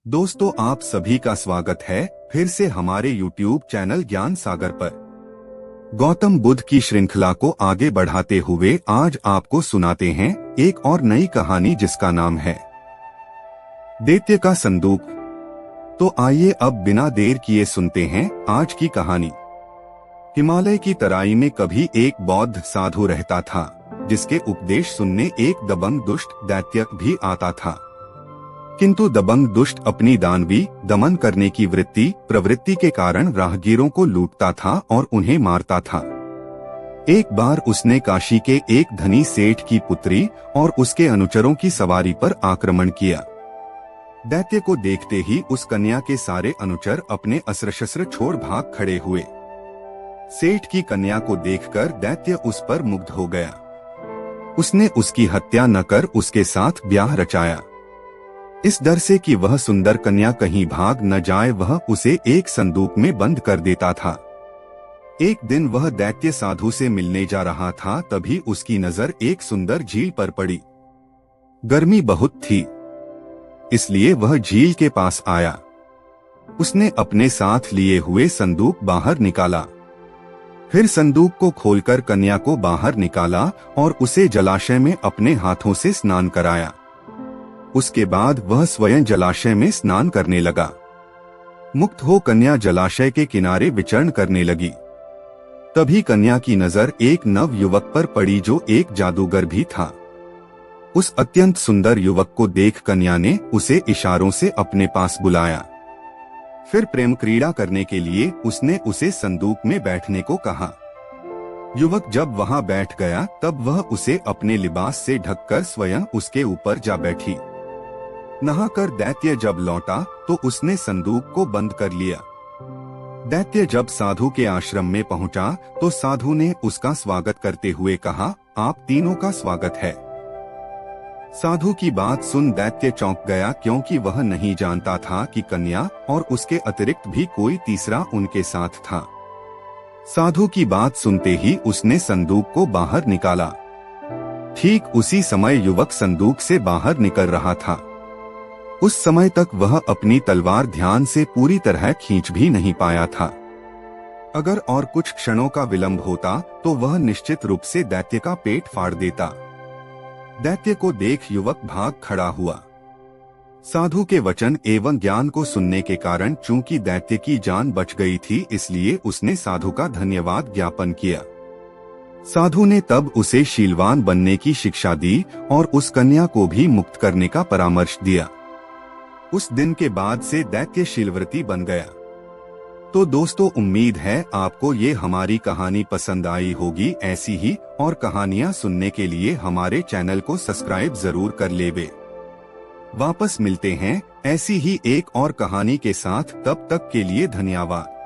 दोस्तों, आप सभी का स्वागत है फिर से हमारे YouTube चैनल ज्ञान सागर पर। गौतम बुद्ध की श्रृंखला को आगे बढ़ाते हुए आज आपको सुनाते हैं एक और नई कहानी जिसका नाम है दैत्य का संदूक। तो आइए अब बिना देर किए सुनते हैं आज की कहानी। हिमालय की तराई में कभी एक बौद्ध साधु रहता था जिसके उपदेश सुनने एक दबंग दुष्ट दैत्य भी आता था। किंतु दबंग दुष्ट अपनी दानवी दमन करने की प्रवृत्ति के कारण राहगीरों को लूटता था और उन्हें मारता था। एक बार उसने काशी के एक धनी सेठ की पुत्री और उसके अनुचरों की सवारी पर आक्रमण किया। दैत्य को देखते ही उस कन्या के सारे अनुचर अपने अस्त्र शस्त्र छोड़ भाग खड़े हुए। सेठ की कन्या को देखकर दैत्य उस पर मुग्ध हो गया। उसने उसकी हत्या न कर उसके साथ ब्याह रचाया। इस डर से कि वह सुंदर कन्या कहीं भाग न जाए, वह उसे एक संदूक में बंद कर देता था। एक दिन वह दैत्य साधु से मिलने जा रहा था, तभी उसकी नजर एक सुंदर झील पर पड़ी। गर्मी बहुत थी, इसलिए वह झील के पास आया। उसने अपने साथ लिए हुए संदूक बाहर निकाला। फिर संदूक को खोलकर कन्या को बाहर निकाला और उसे जलाशय में अपने हाथों से स्नान कराया। उसके बाद वह स्वयं जलाशय में स्नान करने लगा। मुक्त हो कन्या जलाशय के किनारे विचरण करने लगी। तभी कन्या की नजर एक नव युवक पर पड़ी जो एक जादूगर भी था। उस अत्यंत सुंदर युवक को देख कन्या ने उसे इशारों से अपने पास बुलाया। फिर प्रेम क्रीड़ा करने के लिए उसने उसे संदूक में बैठने को कहा। युवक जब वहां बैठ गया तब वह उसे अपने लिबास से ढककर स्वयं उसके ऊपर जा बैठी। नहाकर दैत्य जब लौटा तो उसने संदूक को बंद कर लिया। दैत्य जब साधु के आश्रम में पहुंचा तो साधु ने उसका स्वागत करते हुए कहा, आप तीनों का स्वागत है। साधु की बात सुन दैत्य चौंक गया, क्योंकि वह नहीं जानता था कि कन्या और उसके अतिरिक्त भी कोई तीसरा उनके साथ था। साधु की बात सुनते ही उसने संदूक को बाहर निकाला। ठीक उसी समय युवक संदूक से बाहर निकल रहा था। उस समय तक वह अपनी तलवार ध्यान से पूरी तरह खींच भी नहीं पाया था। अगर और कुछ क्षणों का विलंब होता तो वह निश्चित रूप से दैत्य का पेट फाड़ देता। दैत्य को देख युवक भाग खड़ा हुआ। साधु के वचन एवं ज्ञान को सुनने के कारण चूंकि दैत्य की जान बच गई थी, इसलिए उसने साधु का धन्यवाद ज्ञापन किया। साधु ने तब उसे शीलवान बनने की शिक्षा दी और उस कन्या को भी मुक्त करने का परामर्श दिया। उस दिन के बाद से दैत्य शीलव्रती बन गया। तो दोस्तों, उम्मीद है आपको ये हमारी कहानी पसंद आई होगी। ऐसी ही और कहानियां सुनने के लिए हमारे चैनल को सब्सक्राइब जरूर कर लेवे। वापस मिलते हैं ऐसी ही एक और कहानी के साथ, तब तक के लिए धन्यवाद।